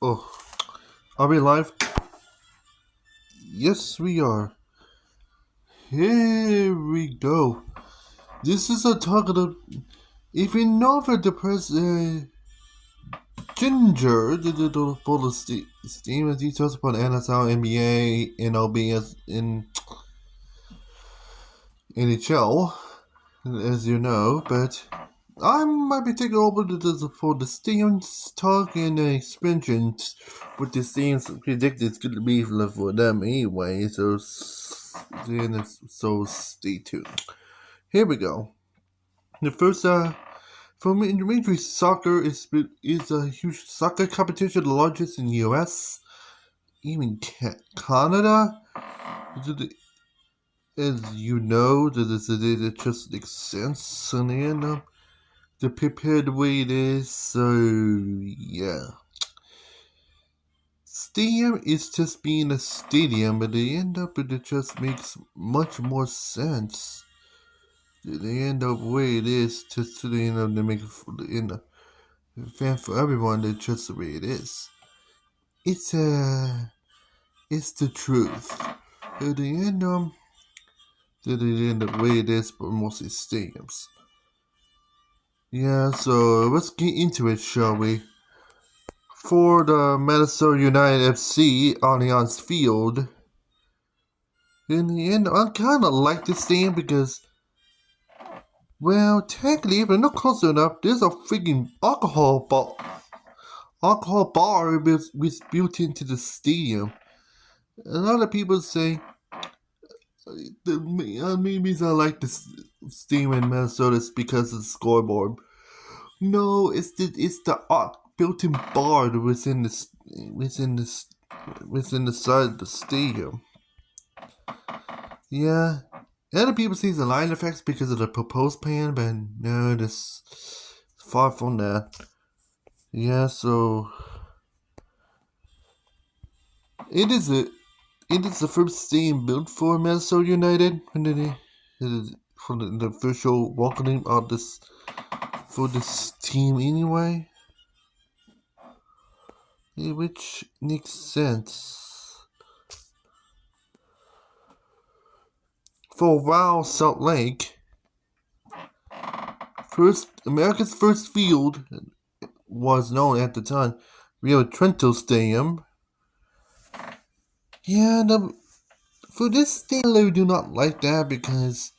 Oh, are we live? Yes, we are. Here we go. This is a talk of if you know for the person Ginger, the full of steam and details upon NSL, NBA, NLB, in NHL, as you know, but I might be taking over for the Steams talk and the expansions, what the Steams predict it's going to be for them anyway, so stay tuned. Here we go. The first, from elementary soccer is a huge soccer competition, the largest in the U.S., even Canada. As you know, it just makes sense, and then the prepared way it is, so yeah. Stadium is just being a stadium, but they end up it just makes much more sense. They end up way it is just to the end up to make it fan for everyone. That's just the way it is. It's the truth. At the end the way it is, but mostly stadiums. Yeah, so let's get into it, shall we? For the Minnesota United FC Allianz Field, in the end, I kind of like this stadium because, well, technically, if you're not close enough, there's a freaking alcohol bar was built into the stadium. A lot of people say, maybe I like this stadium in Minnesota is because of the scoreboard. No, it's the built-in bar within the side of the stadium. Yeah, other people see the line effects because of the proposed plan, but no, this far from that. Yeah, so it is the first stadium built for Minnesota United. For the official welcoming of this for this team anyway. Yeah, which makes sense. For Wow Salt Lake, America's first field was known at the time Rio Tinto Stadium. Yeah, for this stadium, I do not like that because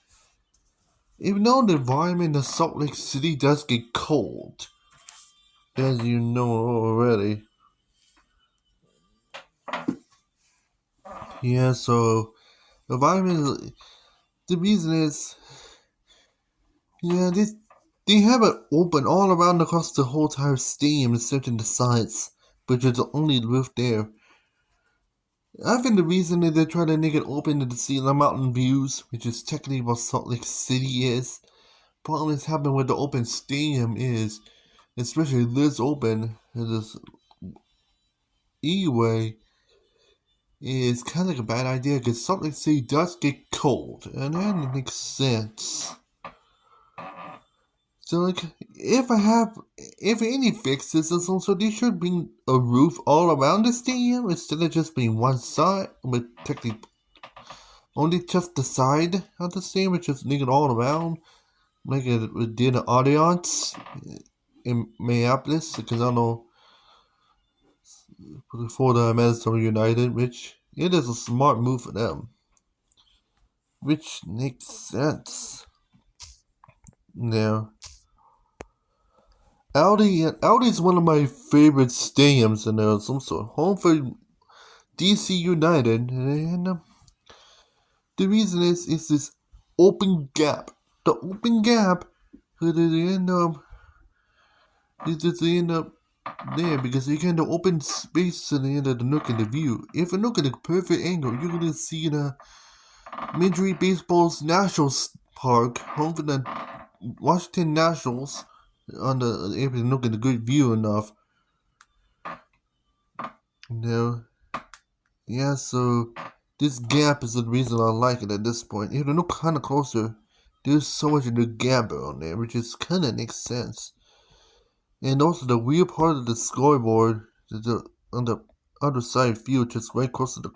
even though the environment of Salt Lake City does get cold, as you know already. Yeah, so the environment. The reason is, yeah, they have it open all around across the whole entire stadium except in the sides, which is the only roof there. I think the reason is they're trying to make it open to see the mountain views, which is technically what Salt Lake City is. Problem is happening with the open stadium is, especially this open, this anyway, is kind of like a bad idea because Salt Lake City does get cold, and that makes sense. So, like, if any fixes or something, they should bring a roof all around the stadium instead of just being one side, with technically only just the side of the stadium, which is it all around, like it did an audience in Minneapolis, because I don't know, for the Minnesota United, which it is a smart move for them, which makes sense. Now, Audi is one of my favorite stadiums, and there's some sort of home for DC United, and the reason is this open gap. The open gap could end up there because you get the open space to the end of the look at the view. If you look at the perfect angle, you're gonna see the Major League Baseball's Nationals Park, home for the Washington Nationals, on the if you look at the good view enough. No. Yeah, so this gap is the reason I like it at this point. If you look kind of closer, there's so much of the gap on there, which is kind of makes sense. And also the rear part of the scoreboard, on the other side field, just right close to the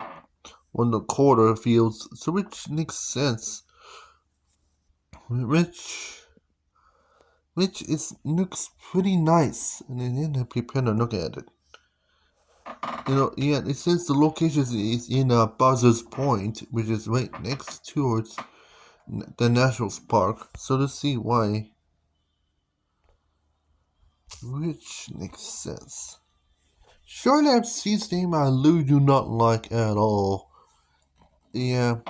one of the quarter fields, so which makes sense. Which looks pretty nice, and then I prepare to look at it. Yeah, it says the location is in Buzzards Point, which is right next towards the National Park. So let's see why. Which makes sense. Charlotte FC's name I really do not like at all. Yeah,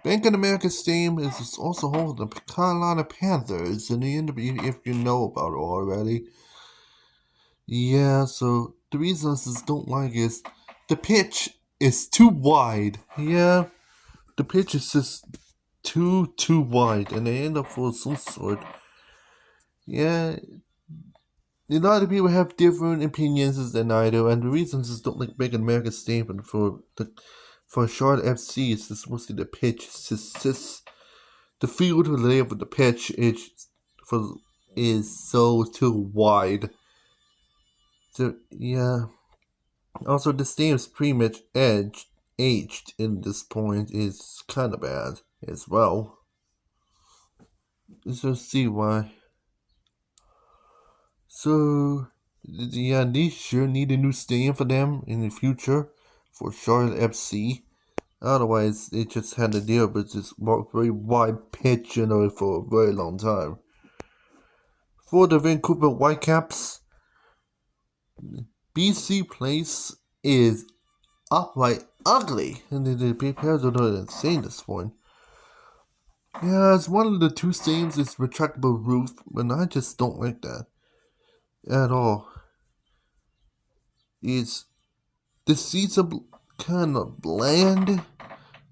Bank of America Stadium is also home to the Carolina Panthers, and the interview if you know about it already. Yeah, so the reason I just don't like is the pitch is too wide. Yeah, the pitch is just too wide, and they end up for some sort. Yeah, a lot of people have different opinions than I do, and the reasons is don't like Bank of America Stadium for Charlotte FC is just mostly the pitch. It's just the field to lay up with the pitch is so too wide. So yeah. Also, this game is pretty much aged in this point is kind of bad as well. Let's just see why. So yeah, they sure need a new stadium for them in the future for Charlotte FC. Otherwise, they just had to deal with this very wide pitch, for a very long time. For the Vancouver Whitecaps, BC Place is upright ugly, and the players are not insane this point. Yeah, it's one of the two stadiums is retractable roof, and I just don't like that at all. The seats are kind of bland.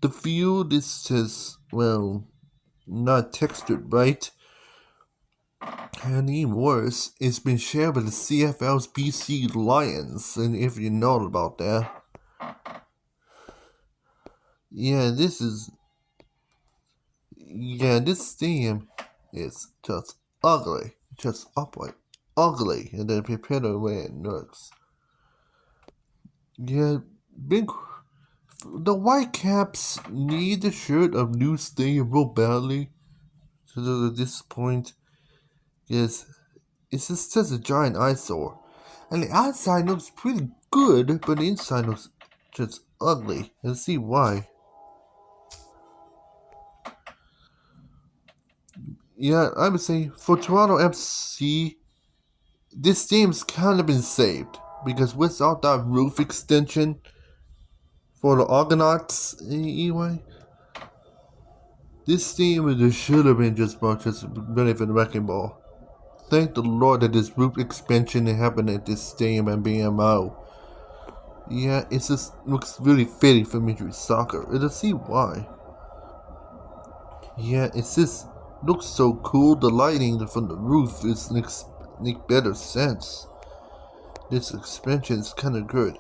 The field is just not textured right. And even worse, it's been shared with the CFL's BC Lions, and if you know about that. Yeah, this stadium is just ugly. Just upright ugly, and then prepare the way it looks. Yeah, the Whitecaps need the shirt of new stadium real badly. So at this point, yes, it's just a giant eyesore. And the outside looks pretty good, but the inside looks just ugly. Let's see why. Yeah, I would say for Toronto FC, this game's kind of been saved. Because without that roof extension for the Argonauts, anyway, this team should have been just ready for the wrecking ball. Thank the Lord that this roof expansion happened at this stadium and BMO. Yeah, it just looks really fitting for Major League Soccer. Let's see why. Yeah, it just looks so cool. The lighting from the roof makes better sense. This expansion is kind of good.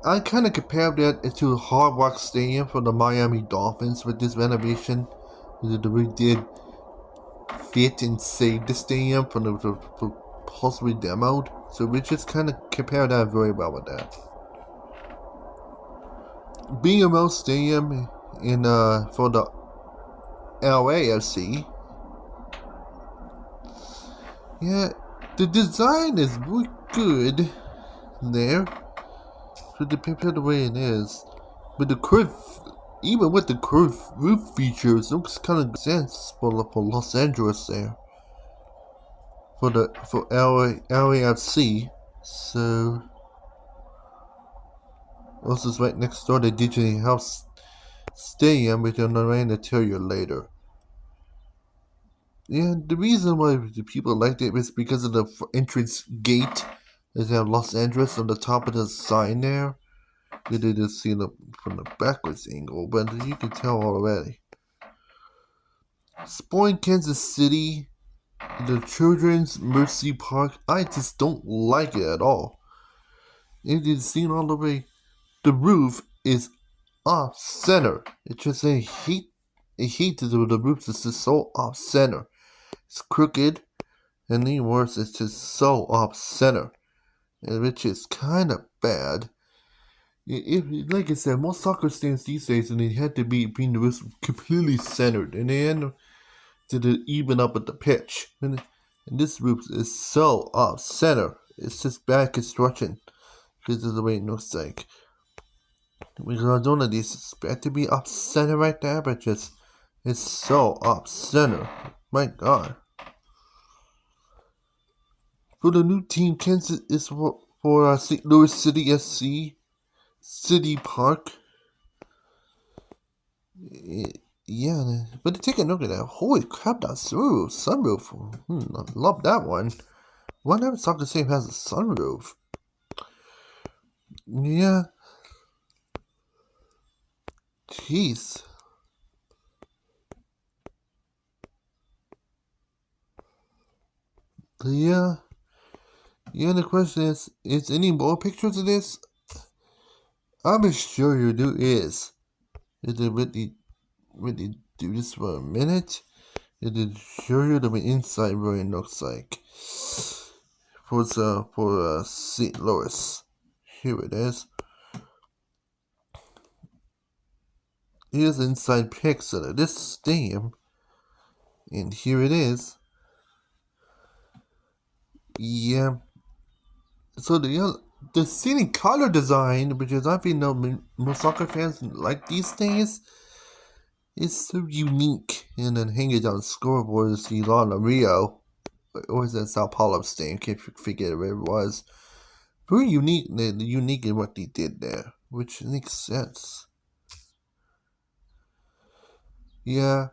I kind of compared that to Hard Rock Stadium for the Miami Dolphins with this renovation. We did fit and save the stadium from the possibly demoed. So we just kind of compare that very well with that. BMO Stadium for the LAFC. Yeah, the design is really good there. So depending the way it is, but even with the curved roof features, it looks kind of sense for Los Angeles there. For LAFC, so this is right next door to Disney House Stadium, which I'm going to tell you later. Yeah, the reason why the people liked it is because of the entrance gate. They have Los Angeles on the top of the sign there. You didn't see it from the backwards angle, but you can tell already. Sporting Kansas City, the Children's Mercy Park, I just don't like it at all. If you've seen all the way, the roof is off center. It's just the roof is just so off center. It's crooked, And even worse, it's just so off center, which is kind of bad. Like I said, most soccer stadiums these days, and they had to be being completely centered, and they end to even up with the pitch. And this roof is so off center. It's just bad construction because of the way it looks like. Because one of these is bad to be off center right there, but just it's so off center. My God. For the new team, Kansas is for St. Louis City SC City Park. Yeah, but take a look at that. Holy crap, that sunroof. I love that one. Why never talk the same has a sunroof? Yeah. Jeez. Yeah. Yeah, the question is any more pictures of this? I'm sure you do is. Did they really do this for a minute? Did they show you the inside what it looks like? For St. Louis. Here it is. Here's the inside picture of this stadium. And here it is. Yeah. So the city color design, which is I think most soccer fans like these days, is so unique. And then hanging on the scoreboard is the Lana Rio, or is that Sao Paulo stadium? Can't forget where it was. Very unique. Unique in what they did there, which makes sense. Yeah,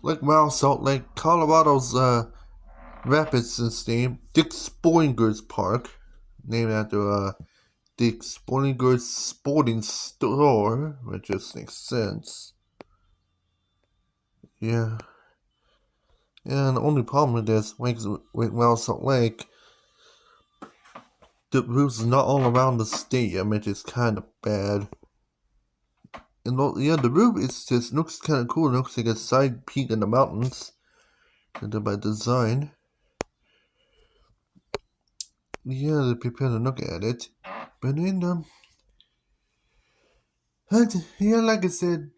like Salt Lake, Colorado's Rapids Stadium, Dick Sporting Goods Park, named after Dick Sporting Goods Sporting Store, which just makes sense. Yeah. And the only problem with this, with Salt Lake, the roof's not all around the stadium, which is kind of bad. And the roof looks kind of cool. It looks like a side peak in the mountains, by design. Yeah, they prepare to look at it, but then like I said,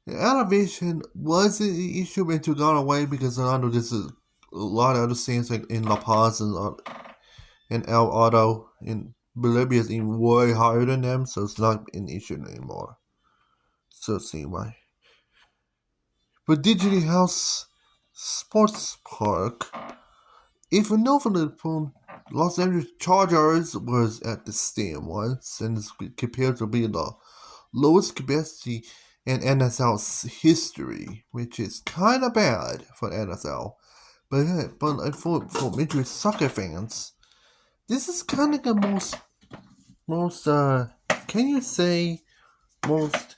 the elevation was an issue until gone away because I know there's a lot of other things like in La Paz and El Auto in Bolivia is even way higher than them, so it's not an issue anymore. So see why. But Digital House Sports Park, if you know from Los Angeles Chargers was at the stadium once, and it's compared to being the lowest capacity in NSL's history, which is kind of bad for NSL. But for Major Soccer fans, this is kind of the most can you say most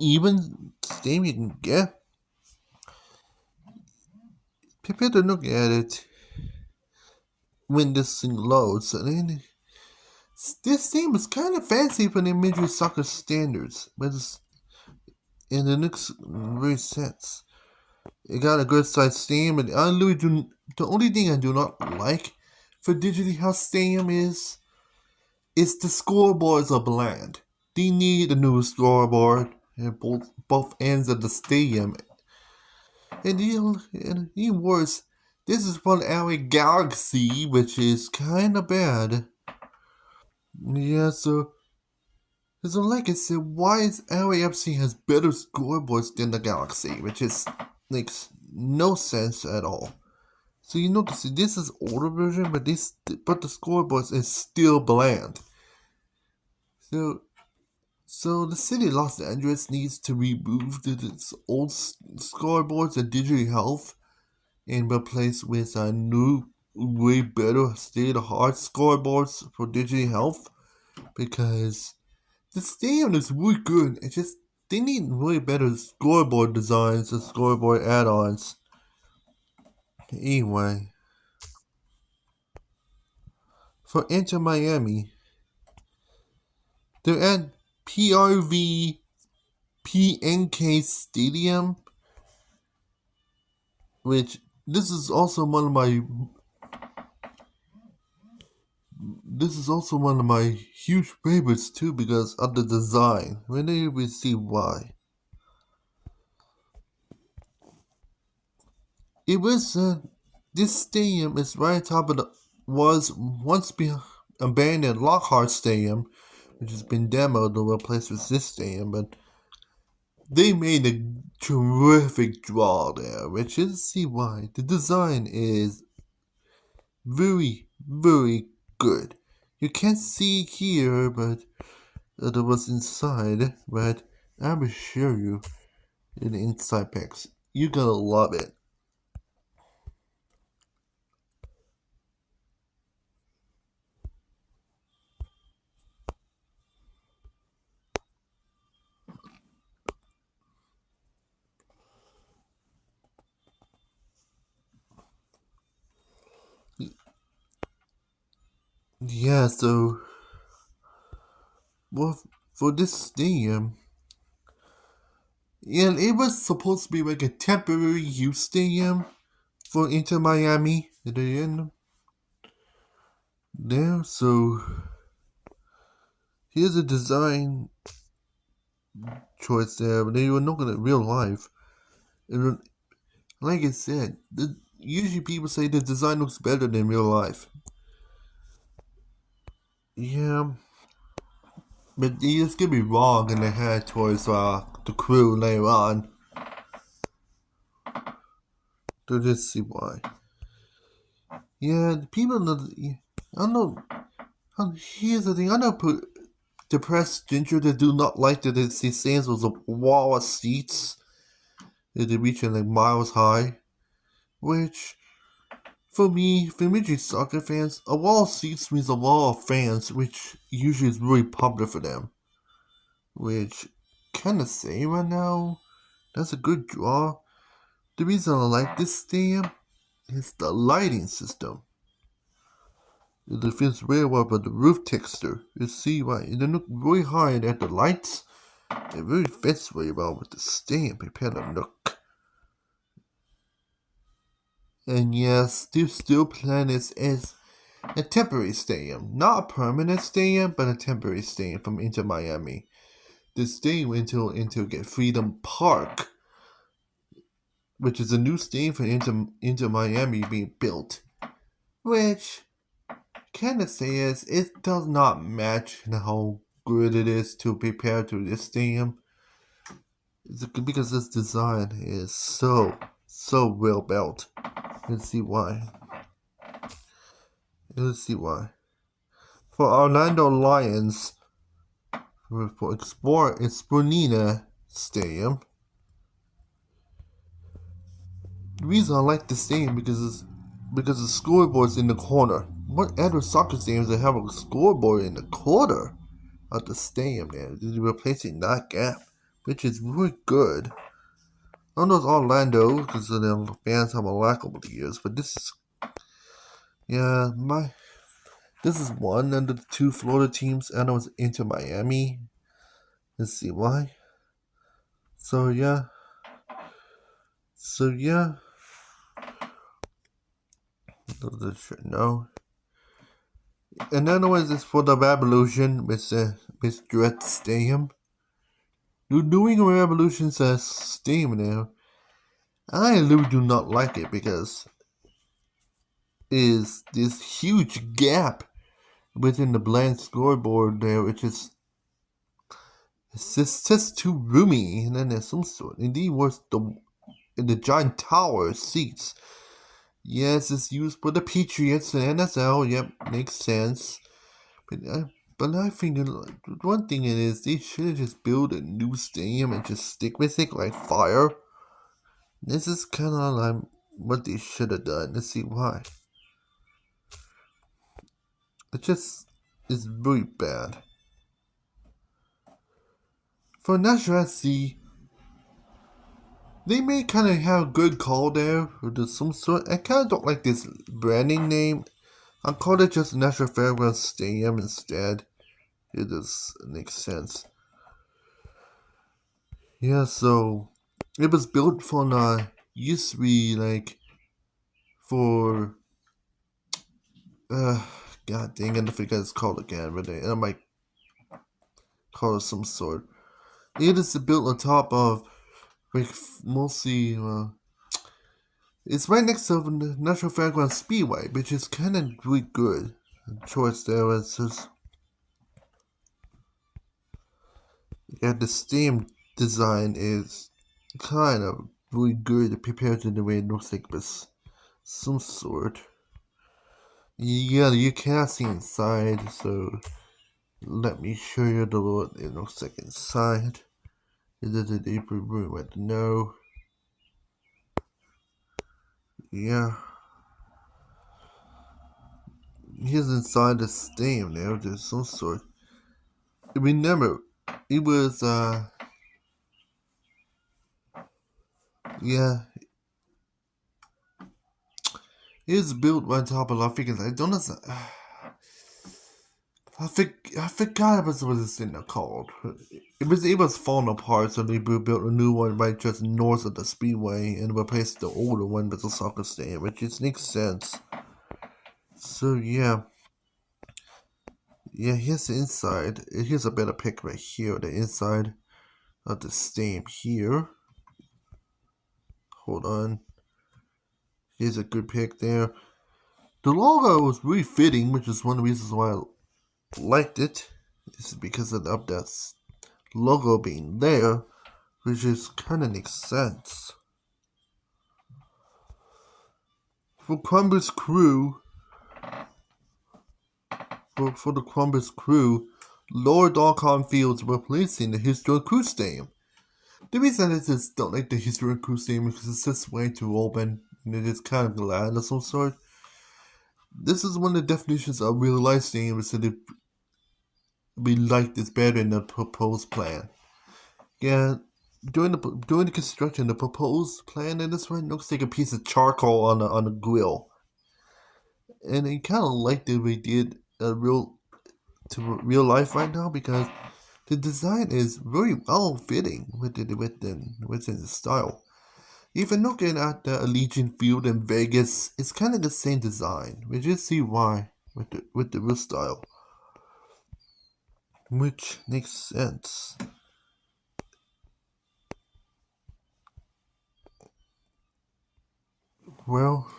even stadium you can get. People to look at it when this thing loads, and then this thing is kind of fancy for the Major Soccer standards, but it looks very sense. It got a good size stadium, and the only thing I do not like for Digital House Stadium is the scoreboards are bland. They need a new scoreboard at both ends of the stadium. And even worse, this is from LA Galaxy, which is kind of bad. Yeah, so like I said, why is LAFC has better scoreboards than the Galaxy, which makes no sense at all. So this is older version, but the scoreboards is still bland. So the city of Los Angeles needs to remove its old scoreboards and digital health and replace with a new, way better state-of-the-art scoreboards for digital health, because the stadium is really good. It's just they need way better scoreboard designs and scoreboard add-ons. Anyway, for Inter Miami, they're at PRV PNK Stadium, which this is also one of my huge favorites too because of the design. When they will see why. It was this stadium is right on top of the was once abandoned Lockhart Stadium, which has been demoed to replace with this stadium, but they made a terrific draw there, which is see why. The design is very, very good. You can't see here, but it was inside, but I will show you in the inside pics. You're gonna love it. Yeah, so well, for this stadium, yeah, it was supposed to be like a temporary youth stadium for Inter Miami at the end there. So here's a design choice there, but they were not gonna real life. And like I said, usually people say the design looks better than real life. Yeah, but they just could be wrong in their head towards the crew later on. To just see why. Yeah, the people I don't know. Here's the thing. I know depressed ginger that do not like that it stands was a wall of seats that they reaching like miles high. Which, for me, for Midget soccer fans, a wall of seats means a wall of fans, which usually is really popular for them. Which, kinda say right now, that's a good draw. The reason I like this stadium is the lighting system. It fits very well with the roof texture. You see why? They look really hard at the lights. It really fits very well with the stadium prepared to look. And yes, this Steel Planet is a temporary stadium. Not a permanent stadium, but a temporary stadium from Inter Miami. The stadium until get Freedom Park, which is a new stadium for Inter Miami being built. Which kinda says it does not match how good it is to prepare to this stadium. Because this design is so well built. Let's see why. For Orlando Lions, for Esplanade Stadium. The reason I like this stadium because the scoreboard's in the corner. What other soccer stadiums that have a scoreboard in the corner of the stadium there? They're replacing that gap, which is really good. I don't know it's Orlando because the fans have a lack over the years, but this is this is one of the two Florida teams. I know it's Inter Miami. Let's see why. So yeah. No. Another one is for the Revolution with Dread Stadium. The New England Revolution says Stadium now. I really do not like it because is this huge gap within the blank scoreboard there, which is it's just too roomy, and then there's some sort. Indeed, worse the giant tower seats. Yes, it's used for the Patriots and NSL. Yep, makes sense. But I think one thing it is they should have just built a new stadium and just stick with it like fire. This is kind of like what they should have done. Let's see why. It just is really bad. For National SC, they may kind of have a good call there or some sort. I kind of don't like this branding name. I'll call it just National Fairgrounds Stadium instead. It just makes sense. Yeah, so it was built from used to be like for god dang it, I forget it's called again, but I might call it some sort. It is built on top of like mostly it's right next to the National Fairgrounds Speedway, which is kind of really good choice there. It's just the steam design is kind of really good compared to the way it looks like this some sort. Yeah, you can't see inside, so let me show you what it looks like inside. Is it a deeper room? I don't know. Yeah. Here's inside the steam there. There's some sort. Remember, it was yeah, it's built on top of lot figures. I don't know. I forgot what this thing called. It was falling apart, so they built a new one right just north of the speedway and replaced the older one with the soccer stadium, which just makes sense. So yeah, here's the inside. Here's a better pic right here. The inside of the stadium here. Hold on. Here's a good pic there. The logo was really fitting, which is one of the reasons why I liked it. This is because of that logo being there, which is kind of makes sense. For Columbus Crew, for the Columbus Crew, Lower Dogcom Fields replacing the Historic Crew Stadium. The reason I just don't like the Historic Crew Stadium is because it's just way too open and it is kind of glad of some sort. This is one of the definitions of real life stadiums that we like this better than the proposed plan. Yeah, during the construction, the proposed plan in this one looks like a piece of charcoal on a grill, and I kind of like that we did real life right now because the design is very well fitting within the style. Even looking at the Allegiant Field in Vegas, it's kind of the same design. We just see why with the real style, which makes sense. Well,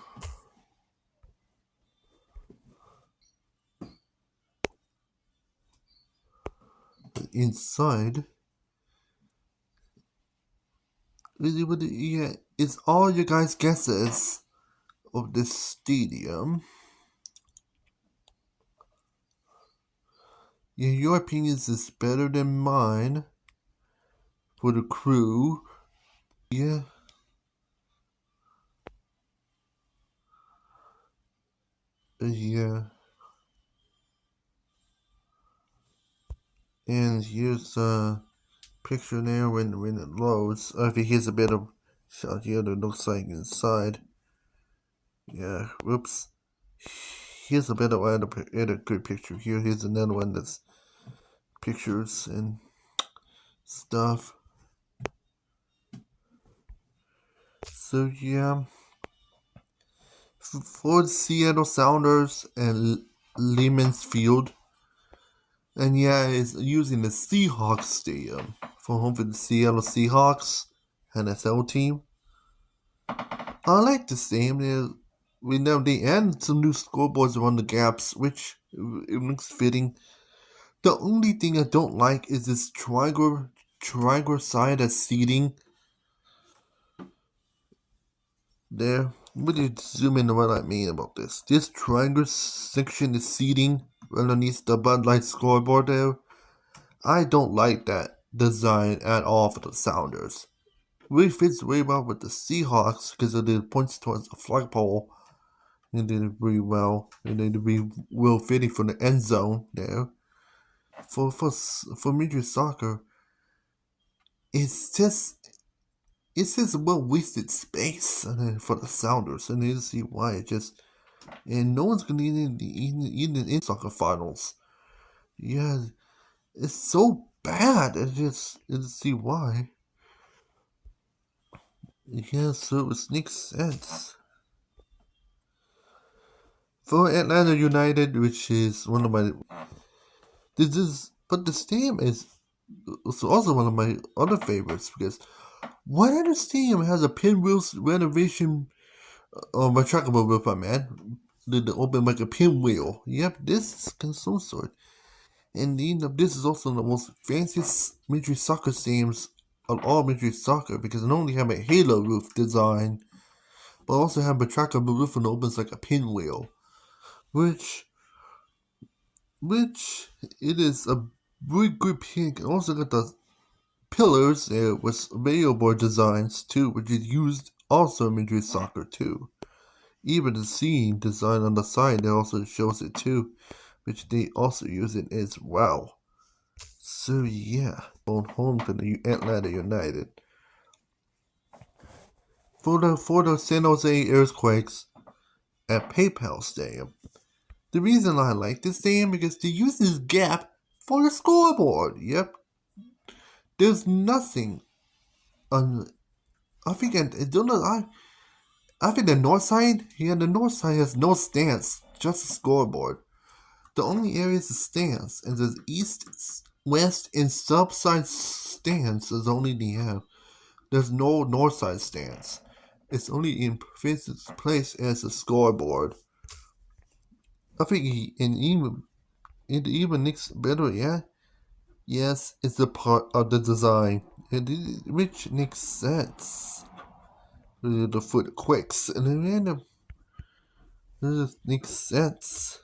inside, yeah, it's all you guys' guesses of the stadium. Yeah, your opinions is better than mine for the crew. Yeah. Yeah. And here's a picture there when it loads. Okay, here's a bit of shot here that looks like inside. Yeah, whoops. Here's a bit of a good picture here. Here's another one that's pictures and stuff. So yeah, for the Seattle Sounders and Lehman's Field, and yeah, it's using the Seahawks Stadium for home for the Seattle Seahawks NFL team. I like the stadium. We know they added some new scoreboards around the gaps, which it looks fitting. The only thing I don't like is this triangle side as seating there. Let me zoom in on what I mean about this. This triangle section is seating underneath the Bud Light scoreboard there. I don't like that design at all for the Sounders. Really fits very well with the Seahawks because of the points towards the flagpole. And they did really well. And they did really well fitting for the end zone there. For Major Soccer, it's just well wasted space for the Sounders, and you see why. And no one's gonna even in soccer finals. Yeah, it's so bad. I just see why. Yeah, so it makes sense. For Atlanta United, which is one of my but the stadium is also one of my other favorites because what other stadium has a pinwheel renovation retractable roof, man? The open like a pinwheel. Yep, this is some sort. And this is also the most fanciest Major Soccer stadiums of all Major Soccer because it not only have a halo roof design, but also have a retractable roof and opens like a pinwheel, which it is a really good pick. Also got the pillars with radio board designs too, which is used also in Major Soccer too. Even the scene design on the side, it also shows it too, which they also use it as well. So yeah, going home to the Atlanta United. For the San Jose Earthquakes at PayPal Stadium. The reason I like this stadium because they use this gap for the scoreboard. Yep. There's nothing on I think I think the north side, the north side has no stands, just a scoreboard. The only areas of stands and the east, west, and south side stands is only they have. There's no north side stands. It's only in place as a scoreboard. I think it even makes better, yeah. Yes, it's a part of the design, which makes sense. The foot quakes, and then it just makes sense.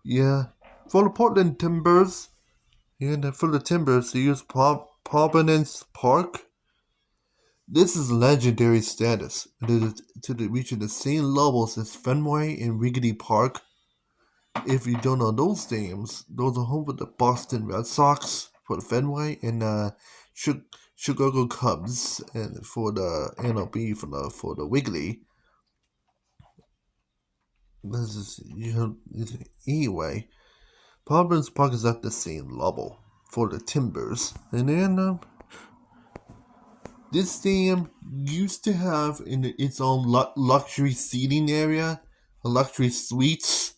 Yeah, for the Portland Timbers, for the Timbers, they use Providence Park. This is legendary status to reaching the same levels as Fenway and Wrigley Park. If you don't know those stadiums, those are home for the Boston Red Sox for the Fenway and Chicago Cubs and for the MLB for the Wrigley. This is anyway. Providence Park is at the same level for the Timbers, and then this stadium used to have its own luxury seating area, luxury suites.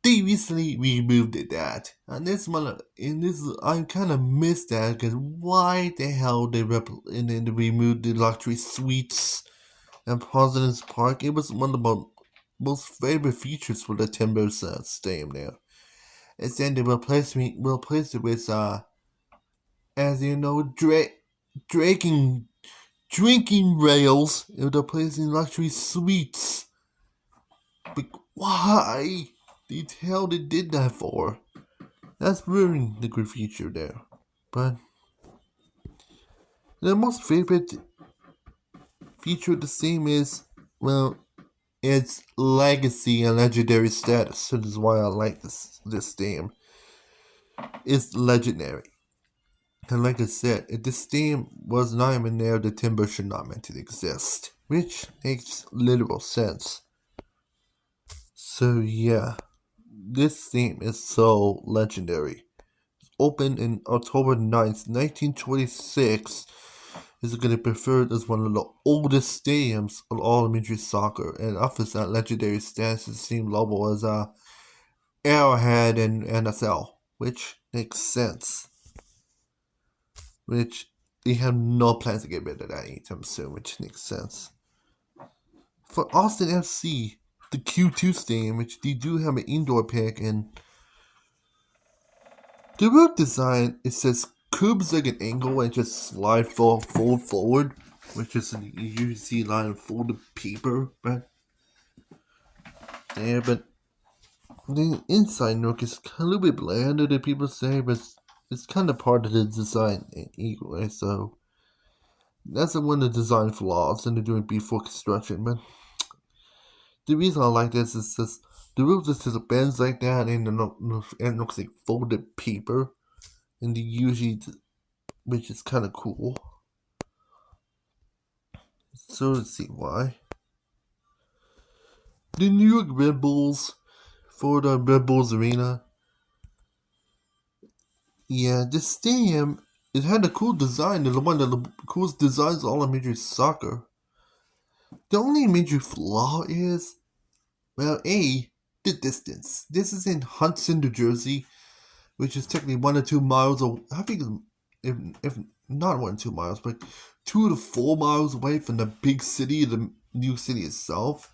They recently removed that, and I kind of missed that because why the hell they removed the luxury suites and Providence Park? It was one of my most favorite features for the Timbers stadium there. And then they replaced it with as you know, drinking rails. They're replacing luxury suites. But why? The hell they did that for? That's ruining the good feature there. But the most favorite feature of the same is, well, its legacy and legendary status. So this is why I like this game. It's legendary. And like I said, if this theme was not even there, the timber should not meant to exist. Which makes literal sense. So yeah, this theme is so legendary. Opened in October 9th, 1926, is going to be preferred as one of the oldest stadiums of all elementary soccer, and offers that legendary status at the same level as Arrowhead and NFL, which makes sense. Which they have no plans to get rid of that anytime soon, which makes sense. For Austin FC, the Q2 stadium, which they do have an indoor pick, and the roof design, it says cubes like an angle and just slide fold forward, which is you usually see a line of folded paper, but the inside look is a little bit blander than people say, but it's kind of part of the design anyway, so that's one of the design flaws in the doing before construction. But the reason I like this is just the roof just bends like that, and it looks like folded paper, and the usually, which is kind of cool. So let's see why. The New York Red Bulls for the Red Bulls Arena. Yeah, this stadium, it had a cool design. It's one of the coolest designs of all of Major Soccer. The only major flaw is, well, A, the distance. This is in Hudson, New Jersey, which is technically 1 or 2 miles. I think, if not 1 or 2 miles, but 2 to 4 miles away from the big city, the new city itself.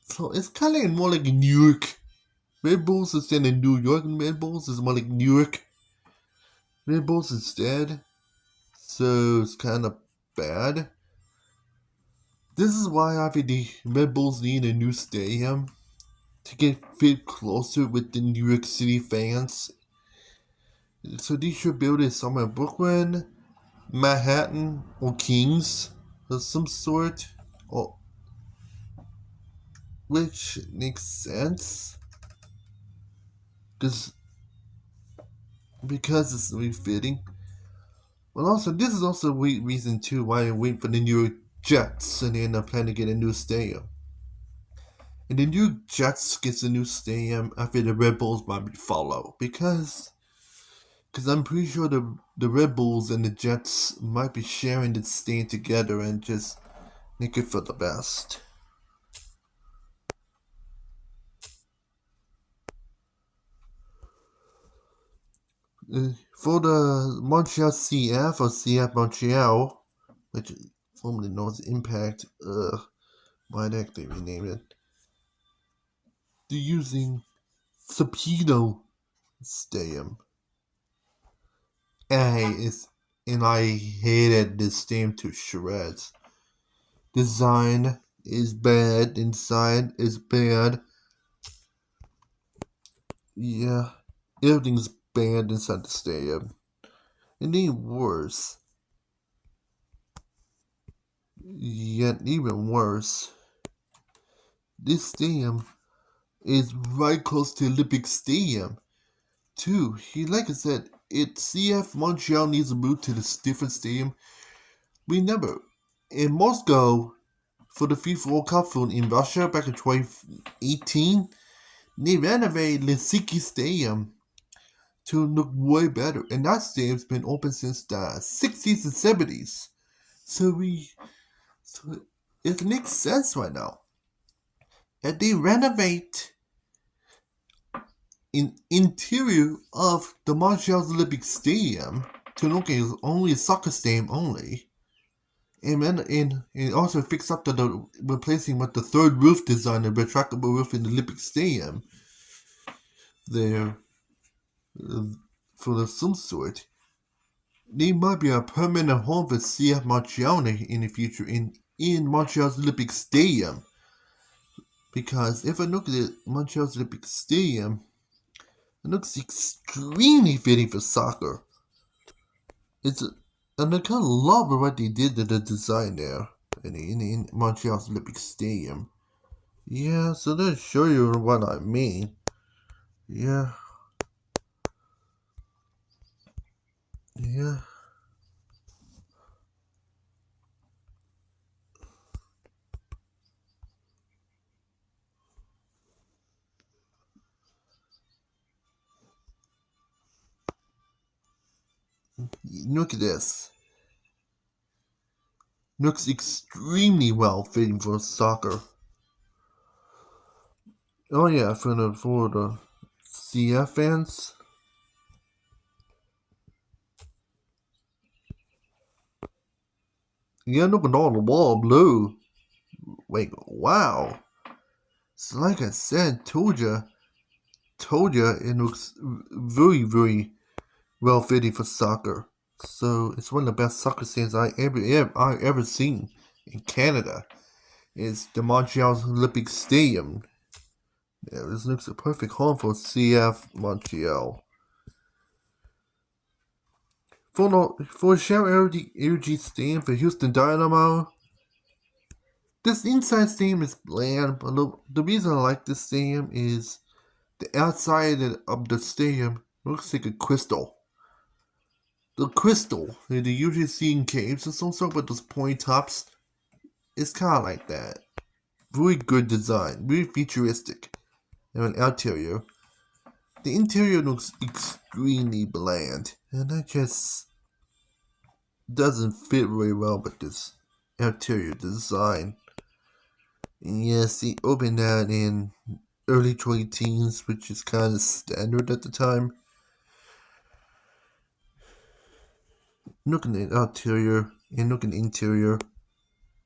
So it's kind of more like New York. Red Bulls instead of New York, and Red Bulls is more like New York Red Bulls instead. So it's kind of bad. This is why I think the Red Bulls need a new stadium to get fit closer with the New York City fans. So they should build it somewhere in Brooklyn, Manhattan, or Kings of some sort, or which makes sense because it's refitting. But also, this is also a reason too why I wait for the New York Jets and they end up planning to get a new stadium. And the New York Jets gets a new stadium after the Red Bulls might follow because I'm pretty sure the Red Bulls and the Jets might be sharing the stadium together and just make it for the best. For the Montreal CF or CF Montreal, which is formerly known as Impact, why did they rename it? They're using Sapino Stadium. And I hated this game to shreds. Design is bad, inside is bad. Yeah, everything's bad inside the stadium. And even worse. Yet even worse. This stadium is right close to Olympic Stadium. Too. Like I said, CF Montreal needs to move to this different stadium. Remember, in Moscow, for the FIFA World Cup in Russia back in 2018, they renovated Helsinki Stadium to look way better. And that stadium's been open since the 60s and 70s. So it makes sense right now. And they renovate in interior of the Montreal Olympic Stadium to look as only a soccer stadium only. And also fix up the replacing with the third roof design, the retractable roof in the Olympic Stadium there for some sort. They might be a permanent home for CF Montreal in the future in Montreal's Olympic Stadium. Because if I look at Montreal's Olympic Stadium, it looks extremely fitting for soccer. And I kind of love what they did to the design there in Montreal's Olympic Stadium. Yeah, so let's show you what I mean. Yeah. Look at this. Looks extremely well fitting for soccer. Oh yeah, for the CF fans. Yeah, look at all the wall blue. Wait, wow. So like I said, told ya, it looks very, very well fitting for soccer. So it's one of the best soccer stands I ever seen in Canada. It's the Montreal Olympic Stadium. Yeah, this looks a perfect home for CF Montreal. For Shell Energy Stadium for Houston Dynamo, this inside stadium is bland, but the reason I like this stadium is the outside of the stadium looks like a crystal. The crystal that you usually see in caves or some sort with those pointy tops, it's kind of like that. Very good design, very futuristic. And an exterior. The interior looks extremely bland, and that just doesn't fit very well with this interior design. Yes, he opened that in early 2010s, which is kind of standard at the time. Looking at exterior and looking at interior.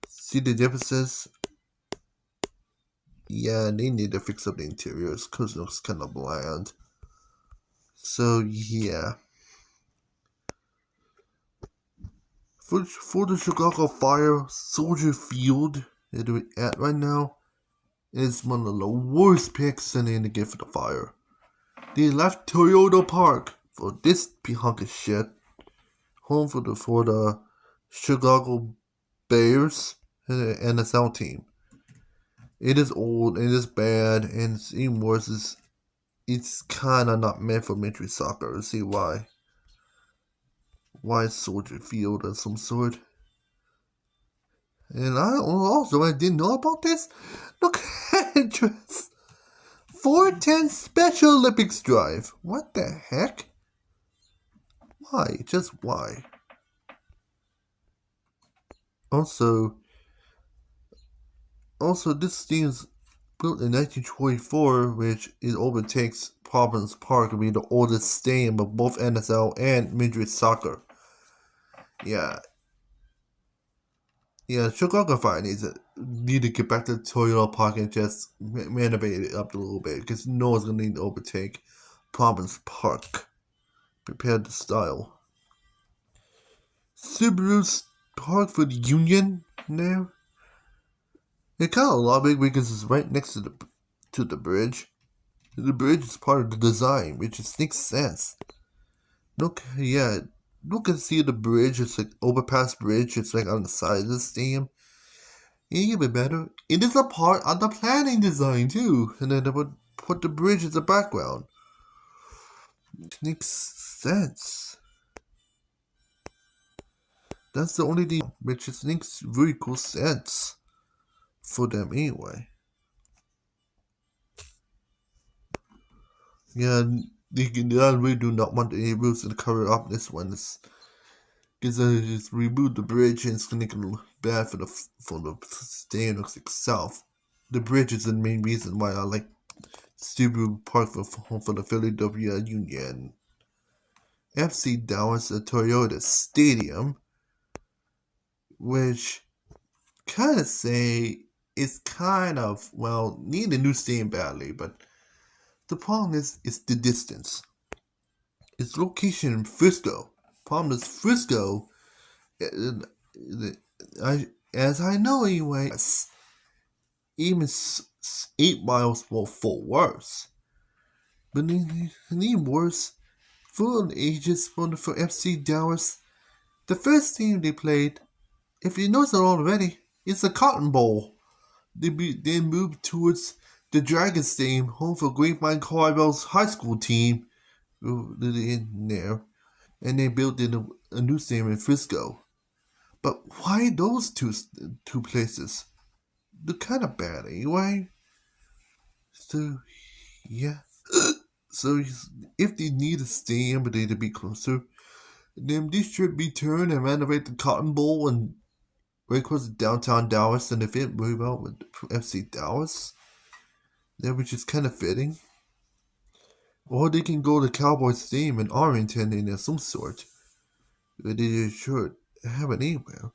See the differences? Yeah, they need to fix up the interiors because it looks kind of bland. So, yeah. For the Chicago Fire, Soldier Field that we're at right now is one of the worst picks in the game for the Fire. They left Toyota Park for this hunk of shit. Home for the Chicago Bears and the NSL team. It is old, it is bad, and it's even worse. It's kind of not meant for Major League Soccer. See why? Why Soldier Field of some sort? And I didn't know about this. Look at the address. 410 Special Olympics Drive. What the heck? Why? Just why? Also, this team is built in 1924, which it overtakes Providence Park to be the oldest stadium of both NSL and Major League Soccer. Yeah, Chicago Fire need to get back to Toyota Park and just renovate it up a little bit because no one's gonna need to overtake Providence Park. Prepare the style. Subaru's Park for the Union now. It kind of a lot big because it's right next to the bridge. The bridge is part of the design, which just makes sense. Look and see the bridge. It's like overpass bridge. It's like on the side of the stadium. Even better, it is a part of the planning design too. And then they would put the bridge as a background. It makes sense. That's the only thing which just makes very cool sense for them anyway. Yeah, they really do not want any roofs to cover up this one. Because they just remove the bridge and it's gonna look bad for the stadium itself. The bridge is the main reason why I like Subaru Park for the Philadelphia Union. FC Dallas, a Toyota Stadium, which kind of say it's kind of, need a new stadium badly, but the problem is the distance. Its location in Frisco. Problem is Frisco, as I know anyway, even 8 miles for Fort Worth. But even worse, for the ages for FC Dallas, the first team they played, if you notice it already, is the Cotton Bowl. They moved towards the Dragon Stadium, home for Grapevine Caldwell's high school team, in there, and they built a new stadium in Frisco. But why those two places? They're kind of bad anyway. So yeah. So if they need a stadium, but they to be closer, then this should be turned and renovate the Cotton Bowl and right close to downtown Dallas, and if it move out with FC Dallas, then which is kind of fitting. Or they can go to Cowboys Stadium in Arlington in some sort. They should have it anywhere.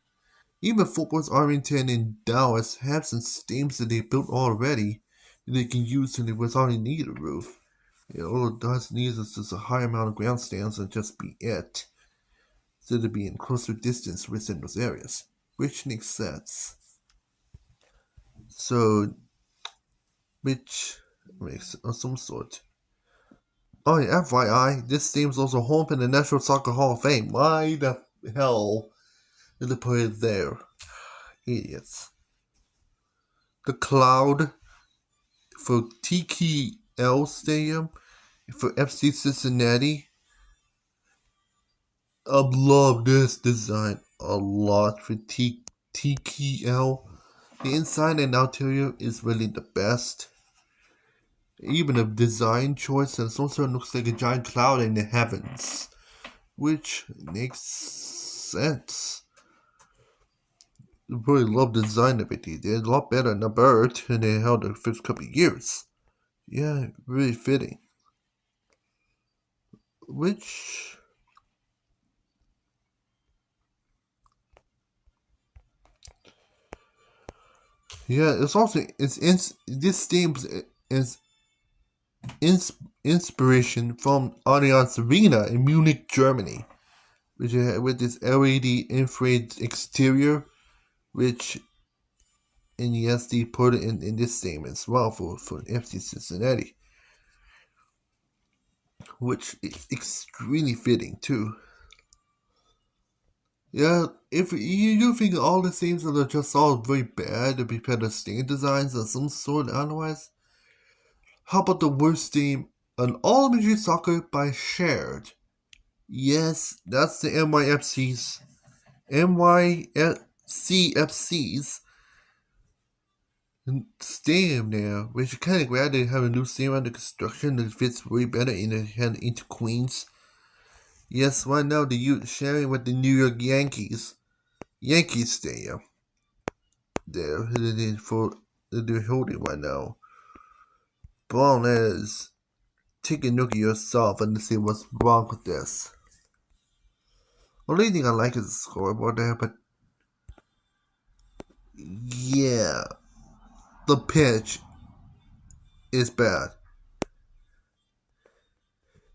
Even football's Arlington and Dallas have some stadiums that they built already that they can use and they without any need a roof. All it does need is just a high amount of grandstands and just be it. So to be in closer distance within those areas. Which makes sense. So, which makes some sort. Oh yeah, FYI, this team is also home in the National Soccer Hall of Fame. Why the hell did they put it there? Idiots. The Cloud for TKL Stadium for FC Cincinnati. I love this design a lot for TKL. The inside and exterior is really the best. Even a design choice and also looks like a giant cloud in the heavens, which makes sense. really love the design of it. They did a lot better than the bird than they held the first couple of years. Yeah, really fitting. Which, yeah, it's also this theme is inspiration from Allianz Arena in Munich, Germany, which with this LED infrared exterior, which and yes, they put it in this theme as well for FC Cincinnati, which is extremely fitting too. Yeah, if you think all the themes are just all very bad to be better stain designs of some sort otherwise, how about the worst theme? An all-imagery soccer by Shared. Yes, that's the NYCFC's stadium now, which is kind of glad they have a new stadium under construction that fits way better into Queens. Yes, right now they're sharing with the New York Yankees Stadium. There, for they're holding right now. Brown is take a look at yourself and see what's wrong with this. Only thing I like is the scoreboard there, but yeah, the pitch is bad.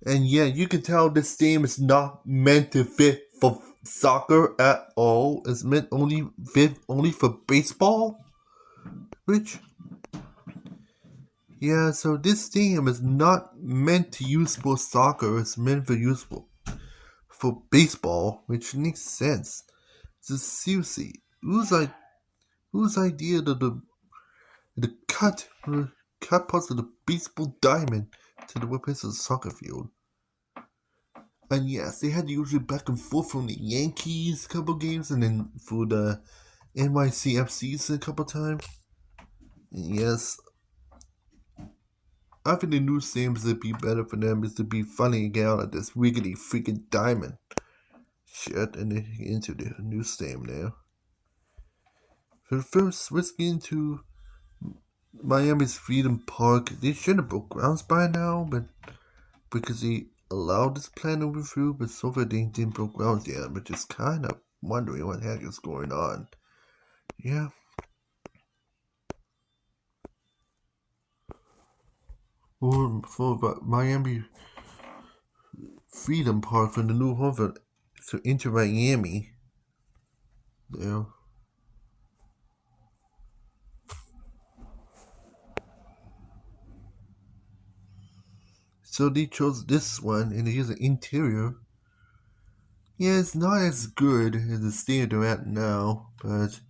And yeah, you can tell this game is not meant to fit for soccer at all. It's meant only for baseball. Which yeah, so this game is not meant to use for soccer. It's meant for use for baseball, which makes sense. So seriously, whose idea the cut parts of the baseball diamond to the replace of the soccer field? And yes, they had to use it back and forth from the Yankees a couple games and then for the NYCFCs a couple times. And yes, I think the new seems to be better for them is to be funny again out of this wiggly freaking diamond shit and then into the new stem now. But first, let's get into Miami's Freedom Park. They should have broke grounds by now, but because they allowed this plan to move through, but so far they didn't broke grounds yet, which is kind of wondering what the heck is going on. Yeah. Or for Miami Freedom Park for the new home for Inter Miami. Yeah. So they chose this one and they use an interior. Yeah, it's not as good as the state they're at now, but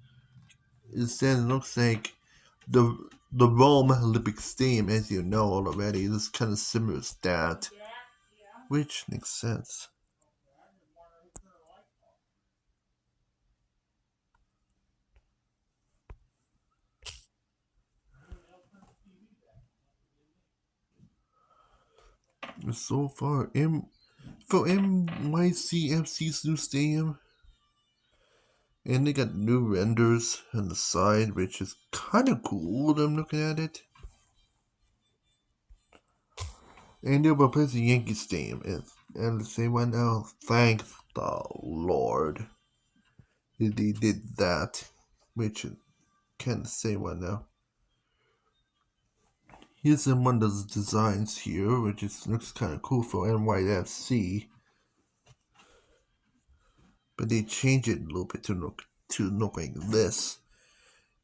instead it looks like the Rome Olympic Stadium, as you know already, is kind of similar to that, which makes sense. So far, for NYCFC's new stadium, and they got new renders on the side, which is kind of cool. I'm looking at it. And they'll replace the Yankee Stadium. And the same one now. Thank the Lord. They did that. Which can't say one now. Here's one of the designs here, which looks kind of cool for NYFC. But they changed it a little bit to look like this.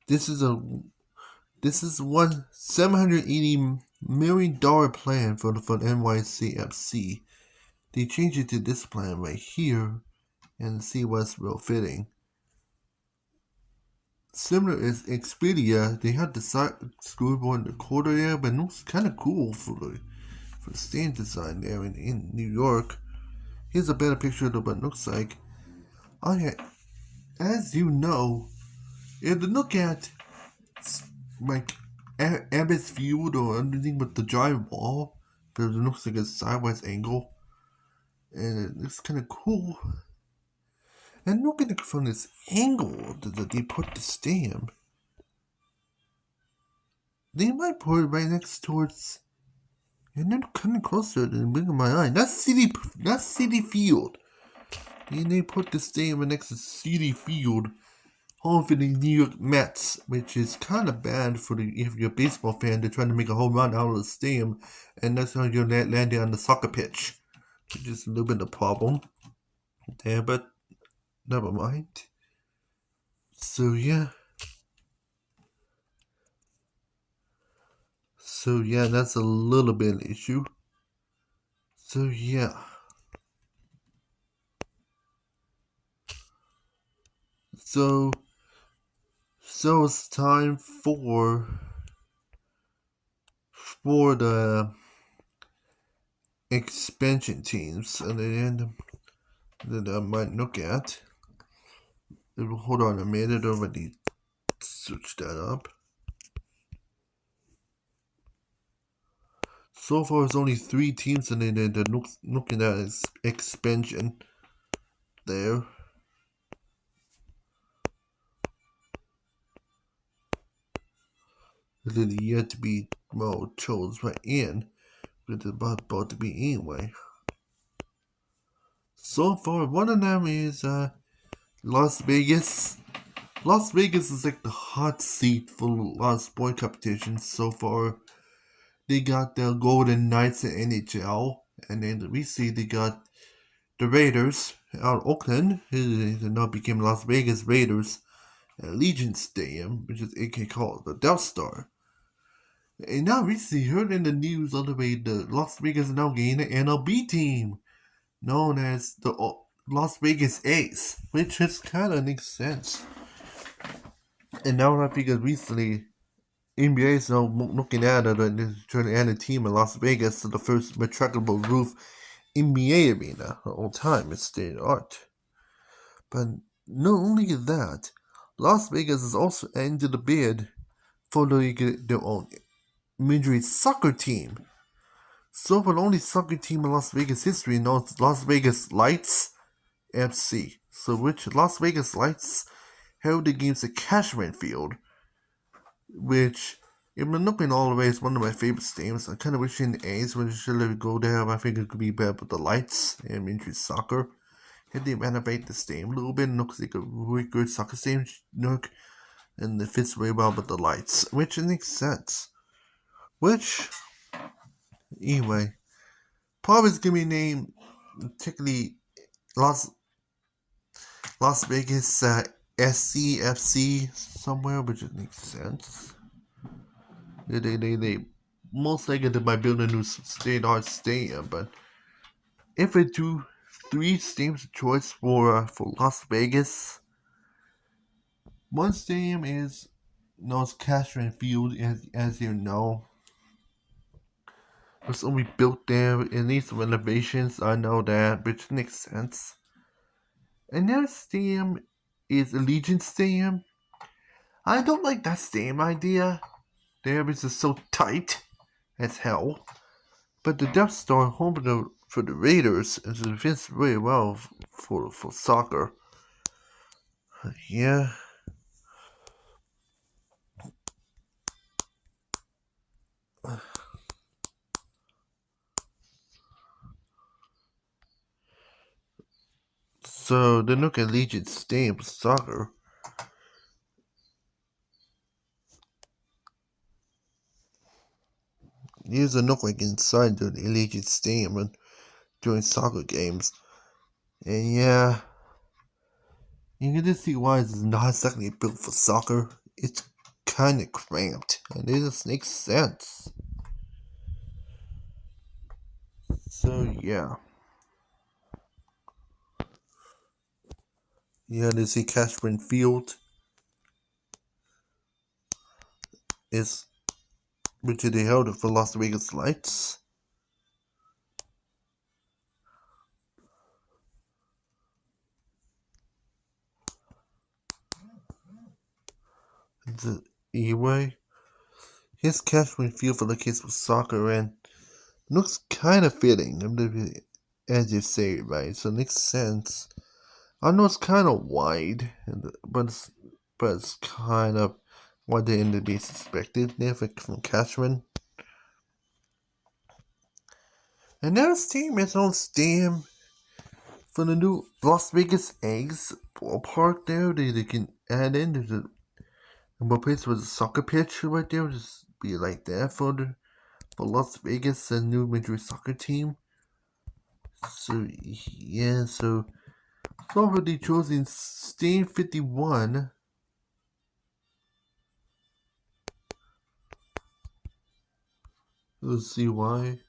This is one $780 million plan for NYCFC. They changed it to this plan right here and see what's real fitting. Similar as Expedia, they had the scoreboard in the corner there, but it looks kind of cool for the stand design there in New York. Here's a better picture of what it looks like. Oh yeah, as you know, if you look at like Abbott's Field or anything with the giant wall, but it looks like a sideways angle, and it looks kind of cool. And looking at it from this angle that they put the stadium, they might put it right next towards, and then kind of closer to the blink of my eye. That's City Field. And they put the stadium next to City Field, home for the New York Mets, which is kind of bad for if you're a baseball fan. They're trying to make a home run out of the stadium, and that's how you're landing on the soccer pitch, which is a little bit of a problem there, but never mind. So yeah, that's a little bit of an issue. So yeah. So it's time for the expansion teams, and then that I might look at. Hold on a minute, already switch that up. So far, it's only 3 teams, and then they're looking at expansion there. They're yet to be chose right in, but they're about to be anyway. So far, one of them is Las Vegas. Las Vegas is like the hot seat for a lot of sport competitions so far. They got the Golden Knights in NHL, and then we see they got the Raiders out of Oakland, who now became Las Vegas Raiders at Legion Stadium, which is AK called the Death Star. And now recently heard in the news all the way the Las Vegas is now getting an MLB team known as the Las Vegas Ace, which just kind of makes sense. And now I figure recently NBA is now looking at it and is trying to add a team in Las Vegas to the first retractable roof NBA arena of all time. It's state of art. But not only that, Las Vegas is also entered the bid for their own Major soccer team. So for the only soccer team in Las Vegas history known as Las Vegas Lights FC. So which Las Vegas Lights held the games at Cashman Field, which, if I'm looking all the way, is one of my favorite stadiums. I kind of wish in the A's when should let it go there. I think it could be better with the Lights and Major Soccer. Had they renovate the stadium a little bit, it looks like a really good soccer stadium look, and it fits very well with the Lights, which makes sense. Which, anyway, probably is gonna be named particularly Las Vegas SCFC somewhere, which makes sense. They most likely they might build a new state-of-art stadium, but if they do 3 stadiums of choice for Las Vegas, one stadium is known as Cashman Field, as you know. It's only built there. It needs renovations. I know that, which makes sense. Another stadium is Allegiant Stadium. I don't like that stadium idea. The areas are so tight as hell. But the Death Star, home for the Raiders, it fits very well for soccer. Yeah. So they look at Allegiant Stadium for soccer. Here's a look like inside the Allegiant Stadium and during soccer games. And yeah, you can just see why it's not exactly built for soccer. It's kind of cramped, and it just makes sense. So yeah. Yeah, they see Cashman Field is which they held it for Las Vegas Lights. Anyway, here's Cashman Field for the kids with soccer, and looks kind of fitting, as you say it, right? So it makes sense. I know it's kind of wide, but it's kind of wider than they suspected there from Cashman. And now this team has on stadium for the new Las Vegas Eggs ballpark there. They can add in the place with a soccer pitch right there. Just be like that for Las Vegas and new Major League Soccer team. So yeah, so already chosen Stadium 51. Let's see why.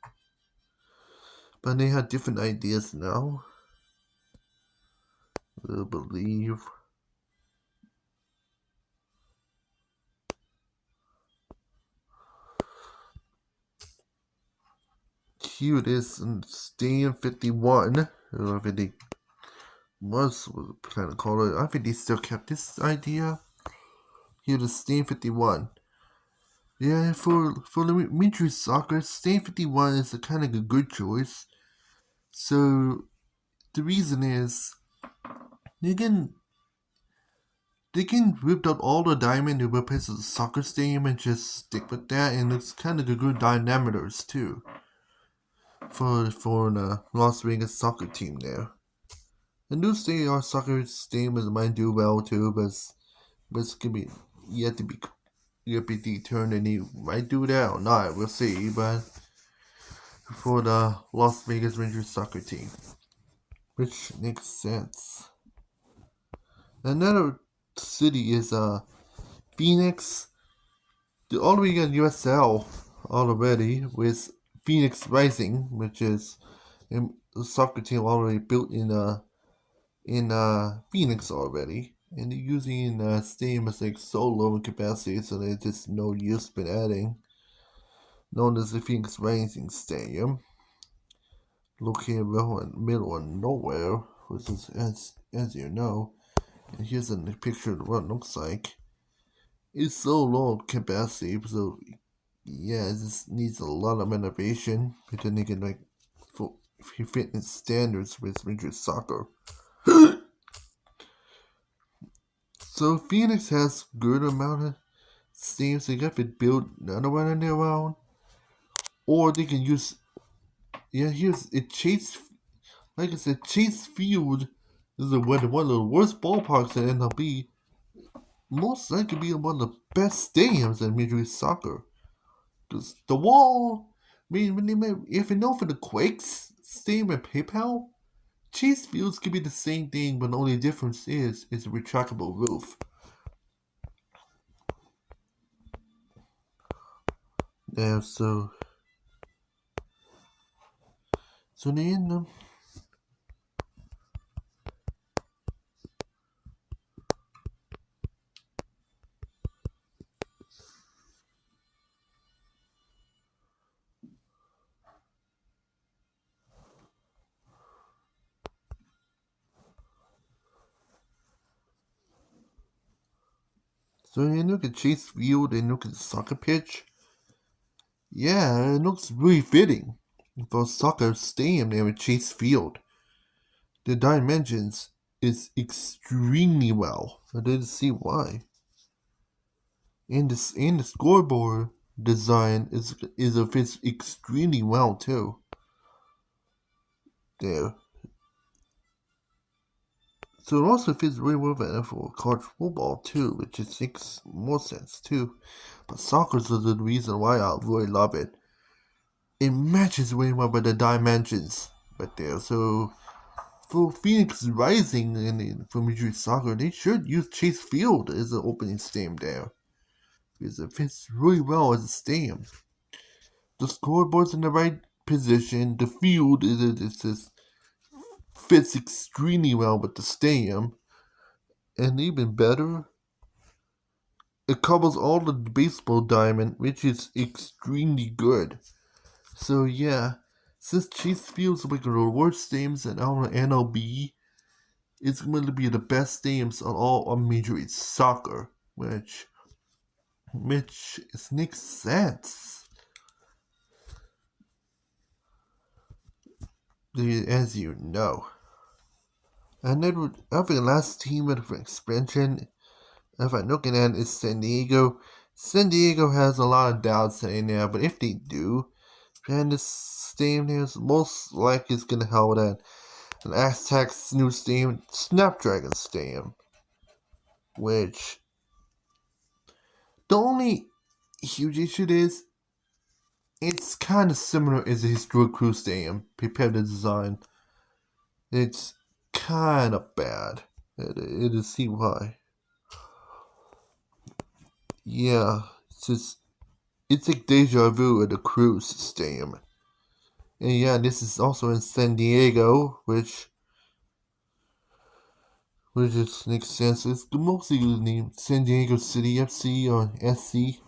But they have different ideas now. I believe. Here it is in Stadium 51. I don't know if they was kind of call it. I think they still kept this idea. Here it is Stadium 51. Yeah, for the Major League Soccer, Stadium 51 is a kind of a good choice. So the reason is they can rip out all the diamond and replace the soccer stadium and just stick with that, and it's kind of a good diameters too for the Las Vegas soccer team there. The new stadium, our soccer stadium might do well too, but it's gonna be yet to be determined, and he might do that or not. We'll see, but for the Las Vegas Rangers soccer team, which makes sense. Another city is Phoenix. The already got USL already with Phoenix Rising, which is a soccer team already built in Phoenix already, and they're using stadium as like so low in capacity, so there's just no use been adding. Known as the Phoenix Rising Stadium, located in the middle of nowhere, which is as you know. And here's a picture of what it looks like. It's so low capacity, so yeah, it just needs a lot of innovation because they can like fit in standards with Major Soccer. So Phoenix has good amount of stadiums. They got to build another one on their own, or they can use. Yeah, here's it. Chase, like I said, Chase Field is one of the worst ballparks in MLB. Most likely be one of the best stadiums in Major League Soccer. Because the wall, I mean, if you know for the Quakes stadium at PayPal, Chase Fields could be the same thing, but the only difference is it's a retractable roof. Yeah, so then you look at Chase Field and look at the soccer pitch. Yeah, it looks really fitting for a soccer stadium there at Chase Field. The dimensions is extremely well. I didn't see why. And the scoreboard design is fits extremely well too. There. So it also fits really well for college football too, which just makes more sense too. But soccer is the reason why I really love it. It matches way more with the dimensions right there. So for Phoenix Rising and for Major League Soccer, they should use Chase Field as an opening stadium there. Because it fits really well as a stadium. The scoreboard's in the right position. The field just fits extremely well with the stadium. And even better, it covers all the baseball diamond, which is extremely good. So yeah, since Chase Field's like the worst stadiums in our NLB, it's going to be the best stadiums on all of Major League Soccer, which makes sense. As you know. And then I think the last team of expansion, if I'm looking at, is San Diego. San Diego has a lot of doubts in there, but if they do, then this stadium is most likely is going to help that an Aztecs new stadium, Snapdragon Stadium, which the only huge issue is it's kind of similar as a historic Crew Stadium. Prepare the design. It's kind of bad. It is CY. Yeah, it's like deja vu at the Cruise Stadium. And yeah, this is also in San Diego, which just makes sense. It's mostly named San Diego City FC or SC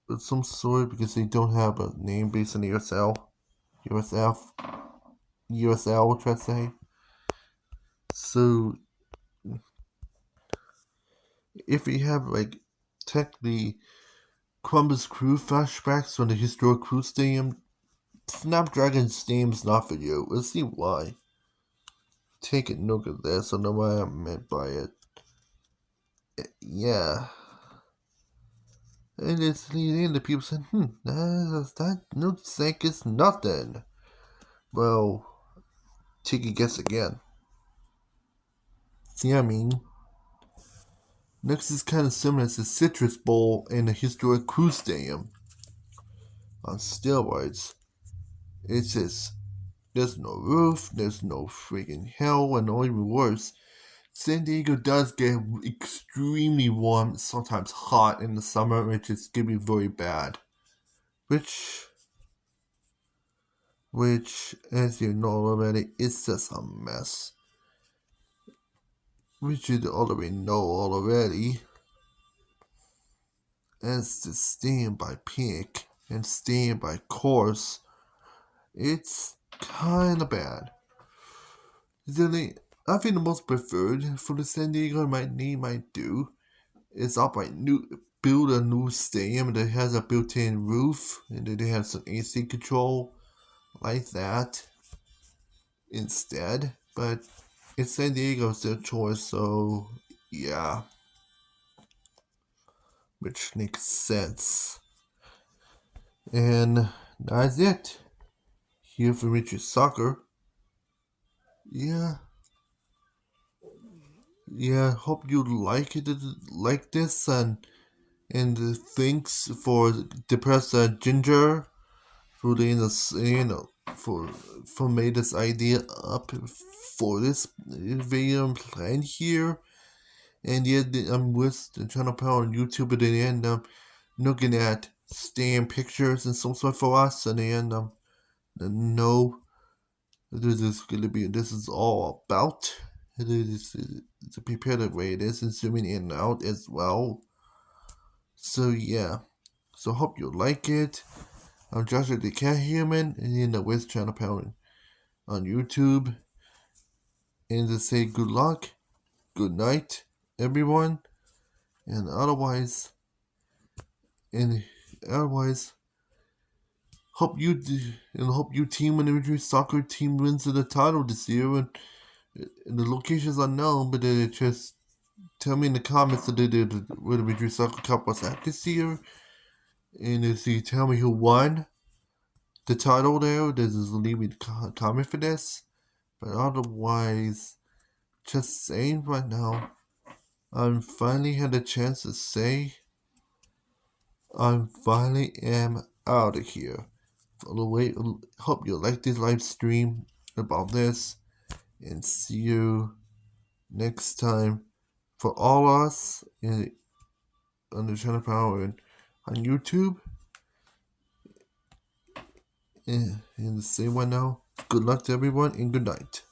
of some sort because they don't have a name based on the USF, USL, try to say. So if we have like technically Columbus Crew flashbacks from the historic Crew Stadium, Snapdragon Stadium's not for you. Let's see why. Take a look at this. I know what I meant by it. Yeah. And it's leading the people saying, that looks like it's nothing. Well, take a guess again. See what I mean? Next is kind of similar to the Citrus Bowl in the historic Crew Stadium on steroids. It's just, there's no roof, there's no friggin' hell, and even worse, San Diego does get extremely warm, sometimes hot in the summer, which is gonna be very bad. Which, as you know already, is just a mess. Which you already know already. As to Stand by Pink and Stand by Course, it's kinda bad. I think the most preferred for the San Diego might do is build a new stadium that has a built-in roof and then they have some AC control like that instead. But it's San Diego's their choice, so yeah, which makes sense. And that's it. Here for Richard Soccer. Yeah. Yeah, hope you like this and thanks for the Ginger for for made this idea up for this video plan here. And yeah, I'm with the channel power on YouTube at the end. Looking at stand pictures and some sort for us, and then no, this is all about. It is to prepare the way it is and zooming in and out as well. So yeah, so hope you like it. I'm Joshua the Cat Human and in the West Channel Power on YouTube. And to say good luck, good night, everyone, and otherwise, hope you team when the soccer team wins the title this year. And the locations unknown, but just tell me in the comments where the Madrid Soccer Cup was at this year. And if you tell me who won the title there, just leave me a comment for this. But otherwise, just saying right now, I finally had a chance to say I finally am out of here. Hope you like this live stream about this, and see you next time for all us on the channel power and on YouTube. And the same one now. Good luck to everyone and good night.